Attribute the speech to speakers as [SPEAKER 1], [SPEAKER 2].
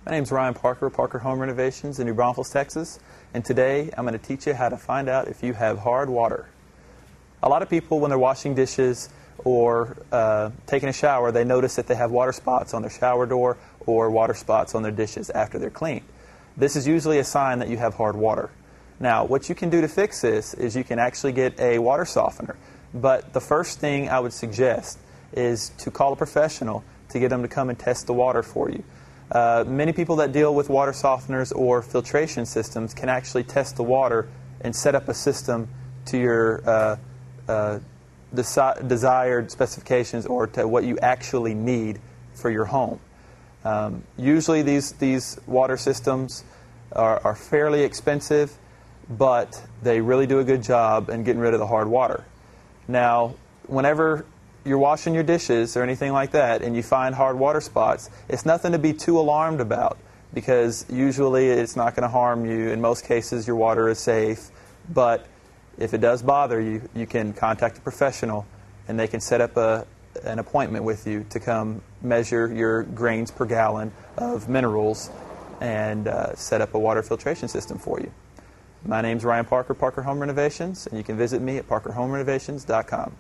[SPEAKER 1] My name is Ryan Parker, Parker Home Renovations in New Braunfels, Texas, and today I'm going to teach you how to find out if you have hard water. A lot of people, when they're washing dishes or taking a shower, they notice that they have water spots on their shower door or water spots on their dishes after they're cleaned. This is usually a sign that you have hard water. Now, what you can do to fix this is you can actually get a water softener, but the first thing I would suggest is to call a professional to get them to come and test the water for you. Many people that deal with water softeners or filtration systems can actually test the water and set up a system to your desired specifications or to what you actually need for your home. Usually these water systems are fairly expensive, but they really do a good job in getting rid of the hard water. Now, whenever you're washing your dishes or anything like that and you find hard water spots, it's nothing to be too alarmed about because usually it's not going to harm you. In most cases, your water is safe. But if it does bother you, you can contact a professional and they can set up an appointment with you to come measure your grains per gallon of minerals and set up a water filtration system for you. My name's Ryan Parker, Parker Home Renovations, and you can visit me at parkerhomerenovations.com.